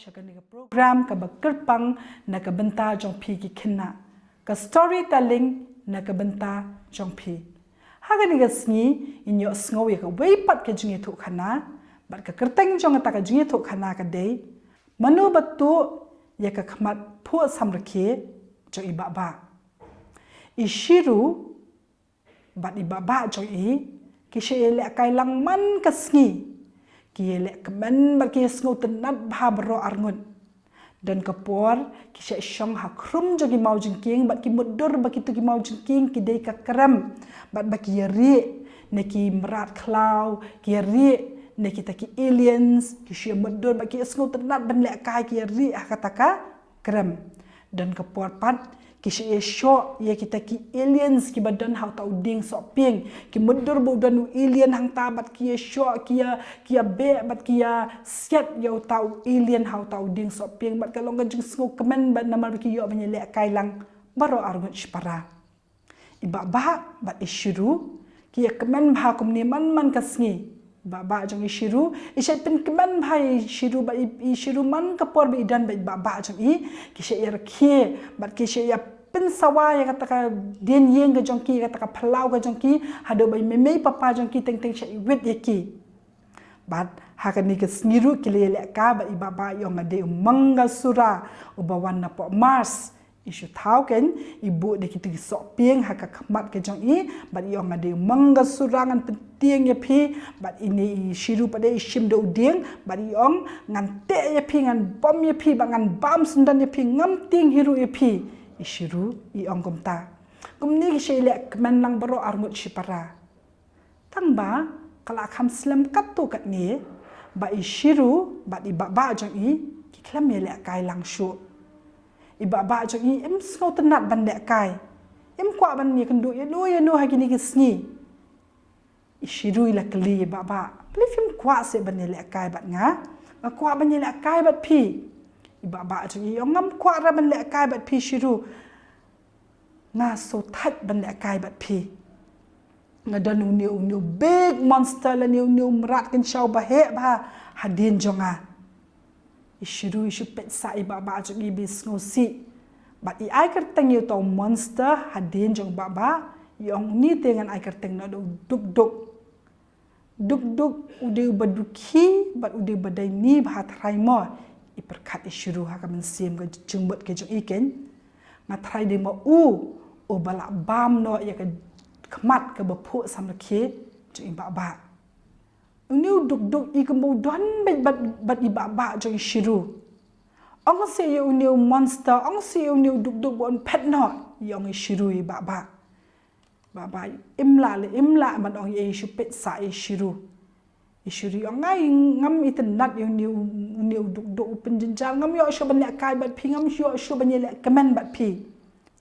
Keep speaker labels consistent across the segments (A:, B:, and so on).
A: shakan ni program ka bakerpang na ka benta jong phi ki khinna ka storytelling na ka benta jong phi hagan ni sngi inyo sngo ya ka weipat ka jingi thu khana bat ka kerteng jong ta ka jingi thu khana ka dei manu batu ya ka khmat phu samrakhe jo iba ba ishiru bat iba ba jo i ki shele kai lang man ka sngi ki le kemen bat ki sngo tenat bha bro arngun dan kapor ki sha shong ha khrum jo ki mau jingking bat ki mudur ba ki tu ki mau jingking ki dei ka kram bat ba ki ri ne ki mrat klau ki ri ne ki ta ki aliens ki sha mudur ba ki sngo tenat ban le kai ki ri kata ka kram dan kapor pat ki sho ye kita ki aliens ki badan hau tau ding so ping ki mudur bu dan alien hang ta bat ki sho ki be bat ki set yo tau alien hau tau ding so ping bat kalong jing sngo kemen bat namar ki yo banye le kai lang baro argun spara iba ba bat ishiru ki kemen bha kum ni man ka sngi ba jong ishiru isai pen kemen bhai shiru ba ishiru man ka por bi dan ba jong i ki she yer khe bat ki she ya pen sawa ya kata ka den yeng ga jong ki kata ka phalau ga jong ki hado bai me papa jong ki teng she wit ye ki bat ha ka ni ka sniru ki le ka ba iba ba yong ade manga sura ubawan na po mars isu thau ken ibu de ki tu so pieng ha ka khmat ke jong i bat yong ade manga surangan penting ye phi bat ini shiru pade shim do ding bat yong ngan te ye phi ngan bom ye phi ba ngan bam sundan ye phi ngam ting hiru ye phi ishiru i ong kumta kumni ki shele kemen lang baro arngut shipara tang ba kala kham slam kat tu kat ni ba ishiru ba iba ba jong i ki klam ye le kai lang shu iba ba jong i em sngo tenat ban le kai em kwa ban ni kendu ye no ha kini ki sngi ishiru ila kli ba ba plifim kwa se ban le kai bat nga kwa ban le kai bat phi iba ba jong i ngam kwa ra ban le kai bat phi shiru nga so that ban le kai bat phi nga dan new big monster la new mrat kan shau ba he ba hadin jonga ishiru ishu pet sa iba ba jong i bis ngo si bat I ai ker teng yu to monster hadin jong ba yong ni tengan ai ker teng na duk ude baduki bat ude badai ni ba thrai mo iperkat ishiru ha ka men sim ga jungbot ke jong iken nga thrai de mo o bala bam no ya ka khmat ka ba phu sam rakhe jong ba new duk I ka mo don bat ba jong ishiru ong se you new monster ong se you new duk bon pet no yong ishiru ba imla man ong ye shu pet sa ishiru ong ngai ngam iten nat you new duk penjenjang ngam yo shu ban le kai bat phi ngam yo shu ban le kemen bat phi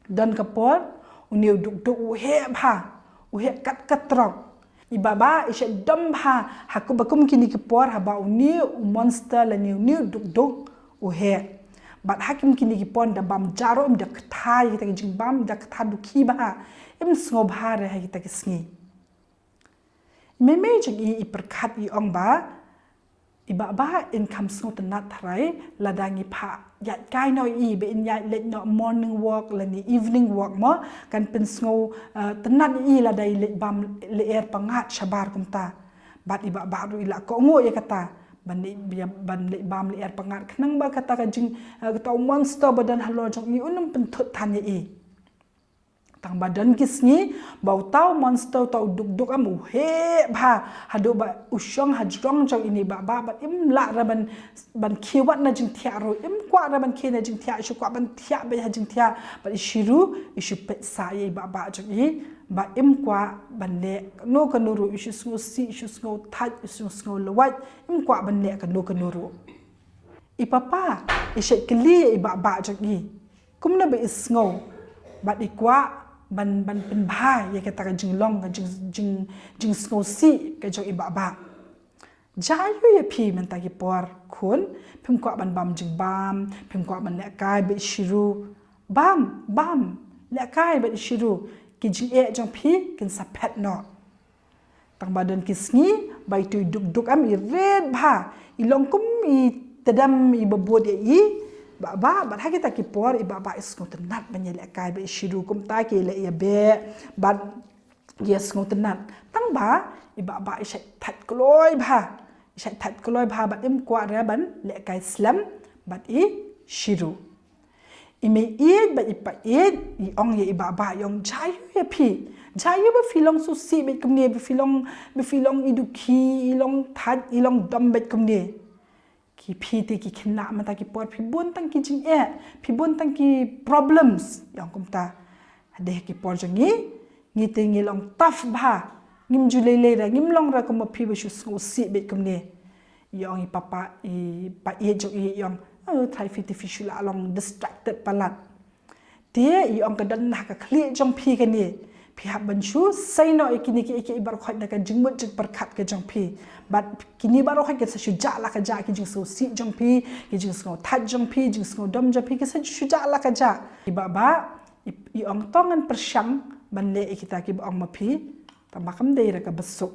A: dan kapor new duk he bha he kat trong ibaba ishe dam bha hakku bakum kini kapor ha ba new monster la new duk he bat hakim kini ki pon da bam jaro im da kthai kita jing bam da kथा dukhi ba im sngo bha re ha kita sngi me jing I perkhat I ong ba iba ba income sngo tenat thrai ladangi pha ya kai no I be in ya let no morning walk la ni evening walk mo kan pen sngo tenat I la dai let bam le er pangat shabar kumta bat iba ba ru ila ko ngo ya kata ban le bam le er pangat khnang ba kata ka jing ka monster badan halo jong I unum pen thut than ye tang badan kisni bau tau monster tau duk am he bha hado ba usyong hajrong jong ini ba im la ra ban khiwat na jing thia ro im kwa ra ban khe na jing thia shu kwa ban thia ba jing thia ba shiru ishu pet sa ye ba jong I ba im kwa ban le no ka nuru ishu sngo si ishu sngo that ishu sngo lawat im kwa ban le ka no ka nuru ipapa ishe kli ba jong I kumna ba isngo ba ikwa ban pen bha ye ka ta jing long ka jing sngo si ka jong I ba jayu ye phi man ta ki por khun phim kwa ban bam jing bam phim kwa ban le kai be shiru bam le kai be shiru ki jing e jong phi kin sa phet no tang badan ki sngi bai tu duk am I red bha I long kum I tedam iba bod i ba bat ha kita ki por iba ba isngo tenat banyele kai be shiru kum ta ki le ya be bat yes ngo tenat tang ba iba ba isai that kloi ba isai that kloi ba bat im kwa ra ban le kai slam bat i shiru ime id ba ipa id i ong ye iba ba yong jayu ya pi jayu ba filong susi be kumne be filong iduki ilong that ilong dom be kumne ki pi te ki kena mata ki por pi bun tang ki jing pi bun tang ki problems yang kum ta ade ki por jangi ngi te ngi long tough ba ngim jule le ra ngim long ra kum pi be shu si be kumne yong i papa i pa ye jo i yong thai artificial along distracted palat dia i ong ka dan na ka kli jong pi ka ni pi ha ban shu sai no ikini ki ibar khoi na ka jingmut jing perkhat ka jong pi but kini baro khoi ka sa shu ja la ka ja ki jing so si jong pi ki jing so that jong pi jing so dom jong pi ki sa shu ja la ka ja i ba i ong tongan persyang ban le kita ki ong ma pi tambakam dei ra ka besuk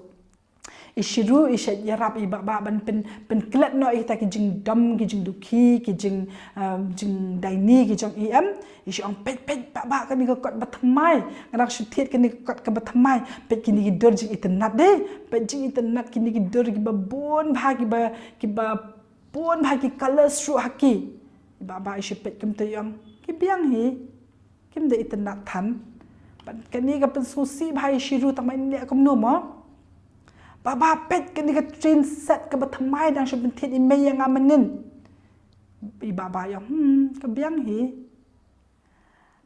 A: ishiru ishat yarap iba ban pen klet no kita ki jing dom ki jing duki ki jing daini ki jong em ishi ong pet ba kan ni ko kot batmai ngarak shutit kan ni kot ka batmai pet kini ki dor jing internet de pet jing internet kini ki dor ki ba bon ba ki ba bon ba ki color stru haki ba ishi pet kem te yong ki biang hi kem de internet than kan ni ka pen susi ba ishiru tamai ne kom no mo Baba pet kan dia train set ke batmai dan sebentit email yang amanin. Baba yang kebiang hi.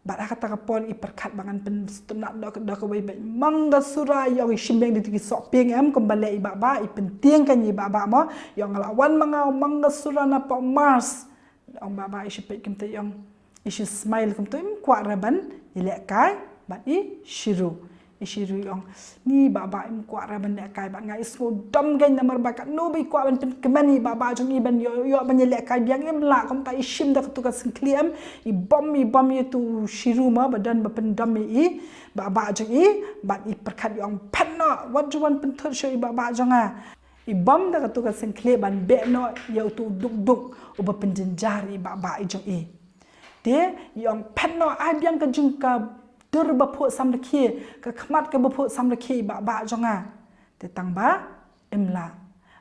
A: Bada kata kapon i perkat bangan pen setenak dak wei bet mangga sura yang shimbeng di shopping kembali baba i penting kan baba mo yang lawan mangga sura na pa Mars. Ong baba i shipet kem te yang isu smile kem tu kwa raban ilek kai bat i shiru. Ishiru yang ni baba im kwa ra ban kai ban ngai so dom gen namar bakat no bi kwa ban keman ni baba jong i ban yo ban le kai biang em la kom ta ishim da tu ka singkliam i bom ye tu shiru ma badan ba pen dom i baba jong i bat i perkat yang phat no what you want pen thot show i baba jong a i bom da tu ka singkle ban be no yo tu duk u ba pen jenjar i baba i jong i de yang phat no ai biang ka jung ka dur bapuk samlaki ke khmat ke bapuk samlaki ba jonga te tang ba imla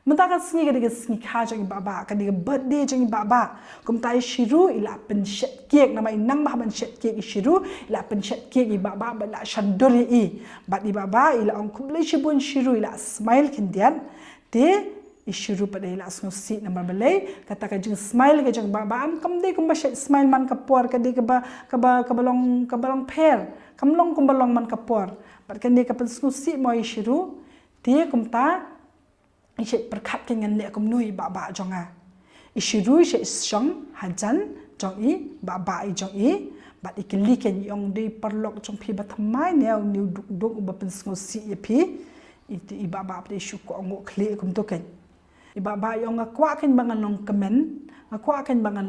A: menta ka singi ke singi kha jong ba ka diga birthday jong ba kum tai shiru ila pen shet cake nama inang ba ban shet cake shiru ila pen shet cake ba la shandur i ba di ba ila ong kumle shibun shiru ila smile kindian te ishiru pada ila snosi nama balai kata ka jeng smile ke jeng ba am kam de kum ba smile man kapor ka de ka balong pair kamlong kumbalong man kapor bat kan de ka pen snosi mo ishiru te kum ta ishet perkat kengan le kum nui ba jonga ishiru ishet song hajan jong i ba i jong i bat ikli ken yong de perlok jong pi ba thamai ne ni duk ba pen snosi ye pi itu iba ba de syukur ngok kle kum to ken iba ba yong akwa ken bangan long kemen akwa ken bangan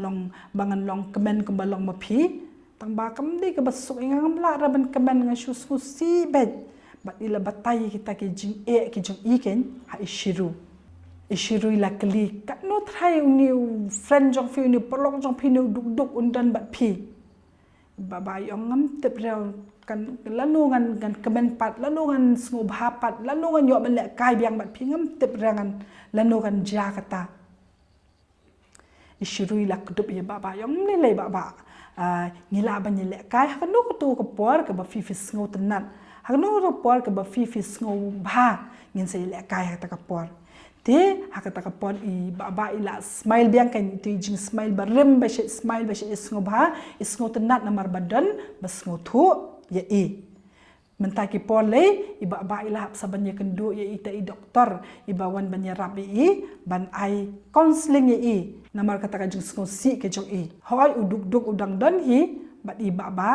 A: long kemen kum balong mapi tang ba kam de ke basuk ngam la ra ban kemen nga shu si bet bat ila batai kita ke jing ki jong i ken ha ishiru ila kli kat no try ni friend jong fi ni perlong jong pi ni duk undan bat pi iba ba yong ngam tep rew kan lanungan kan kemen pat lanungan sngub hapat lanungan yo ban le kai biang bat pi ngam tep rangan lanungan ja kata ishiru ila kudup ya baba yong ni le baba ngila ban le kai ha no ko tu ko por ka ba fi sngo tenan ha no ro por ka ba fi sngo ba ngin se le kai ha ta ka por te ha ka ta ka por i baba ila smile biang kan tu jing smile ba rem ba she smile ba she sngo ba sngo tenan namar badan ba sngo thu ya i mentaki pole iba ba ila saban ya kendu ya ita i doktor iba wan ban ya rabi i ban ai counseling ya i namar kata ka jung si ke jong i hoi uduk udang don hi bat iba ba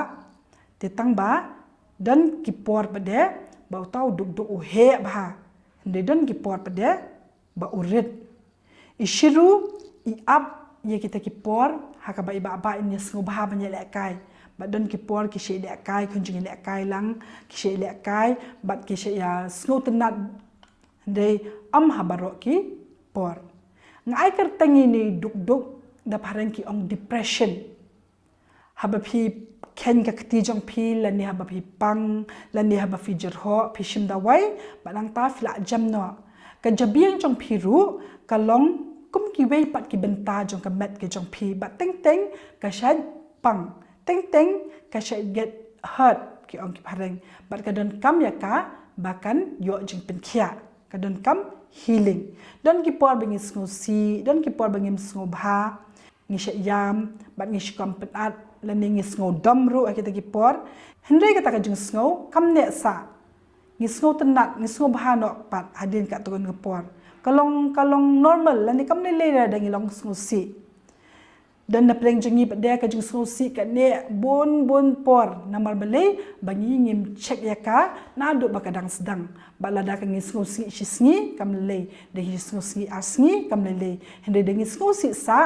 A: tetang ba dan kipor pade ba tau duk he ba de dan kipor pade ba urit ishiru i ab ya kita kipor haka ba iba ba in yasngo ba ban ya lekai badan kipor ki she le kai kunjing le kai lang ki she le kai bat ki she ya sngo tenat de am habaro ki por ngai kertangi ni duk da parang ki ong depression haba phi ken ka kti jong phi la ni haba phi pang la ni haba phi jerho phi shim da wai banang ta fla jam no ka jabiang jong phi ru ka long kum ki wei pat ki benta jong ka met ki jong phi ba teng ka shan pang teng ka sha get hurt ki ong ki parang bat ka don kam ya ka bakan yo jing pen khia ka don kam healing don ki por bingis ngo si don ki por bangim ngo bha ngi sha yam bat ngi shkam pen at la ni ngi ngo dam ru akita ki por henry ka ta ka jing ngo kam ne sa ngi ngo tenat ngi ngo bha no pat hadin ka to ngi por kalong normal la ni kam ne le da ngi long ngo si dan na pleng jengi pada ka jing ngo si ka ne bon por namar bele bangi ngim check ya ka na do ba kadang sedang ba la da ka ngi ngo si shisngi kam le de hi ngo si asngi kam le henry de ngi ngo si sa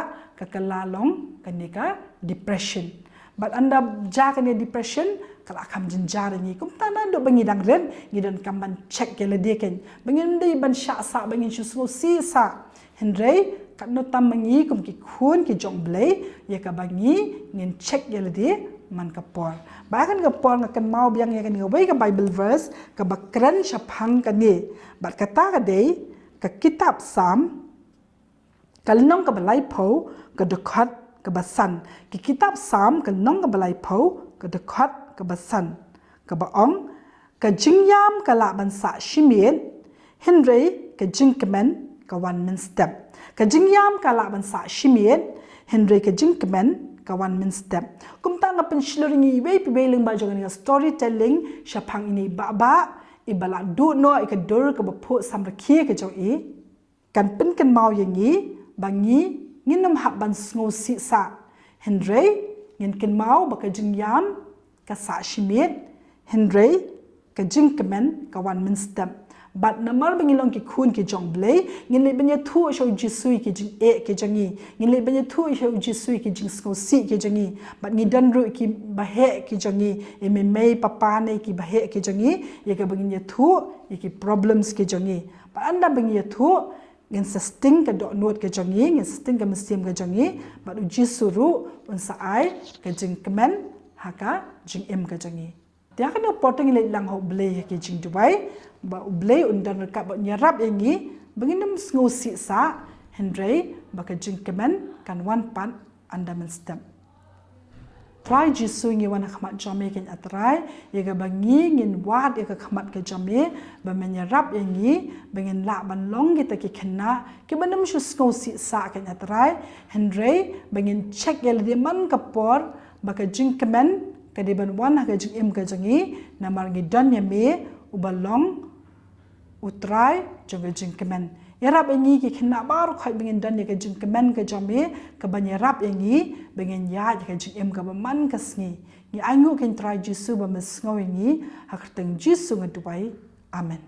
A: ka kalalong kanika depression but anda ja kani depression kala kam jinjar ni kum tanan do bangi dang ren gidan kam ban check gele de ken bangin dei ban sha sa bangin shu si sa henry kat no tam mangi kum ki khun ki jong blei ya ka bangi ngin check gele de man ka por ba kan ka por ngakan mau biang ya kan wei ka bible verse ka bakran shaphang kani bat kata ka dei ka kitab sam kalnong ka balai pho ka dekhat ka basan ki kitab sam kalnong ka balai pho ka dekhat ka basan ka baong ka jingyam ka la ban sa shimien henry ka jingkemen ka one min step ka jingyam ka la ban sa shimien henry ka jingkemen ka one min step kum ta nga penshloringi wei pi beling ba jong nga storytelling shaphang ini ba ibala du no ka dur ka ba pho sam ra khie ka jong i kan pen kan mau yang ni bangi nginam hab ban ngo si sa henry ngin kin mau ba ka jingyam ka sa shimit henry ka jingkemen ka one min step bat namar bangilong ki khun ki jong blei ngin le banya thu sho jisui ki jing e ki jangi ngin le banya thu sho jisui ki jing ngo si ki jangi bat ngi dan ru ki ba he ki jangi e me mei papa ne ki ba he ki jangi ye ka bangin ye thu ye ki problems ki jangi ba anda bangin ye thu ngin sustain ka do not ka jangi ngin sustain ka mesim ka jangi bat u jisuru un sa ai ka jing kemen haka jing em ka jangi dia kan potong le lang ho blei ki jing dubai ba blei undan ka ba nyarap yangi banginam ngo si sa henry ba ka jing kemen kan one pan anda men step try jisu ngi wana khmat jame ken atrai yega bangi ngin wat yega khmat ke jame ba menyarap yangi bangin la ban long kita ki khenna ki banam shu ngo si sa ken atrai henry bangin check yel de man ka por ba ka jing kemen ka de ban wan ka jing em ka jangi namar ngi dan yame ubalong utrai joga jing kemen yarap yangi ki khenna bar khoi bangin dan ye ka jing kemen ka jame ka ban yarap yangi bangin ya ka jing em ka ba man ka sngi ni angu ken try jisu ba mes ngo yangi hakrteng jisu ngadubai amen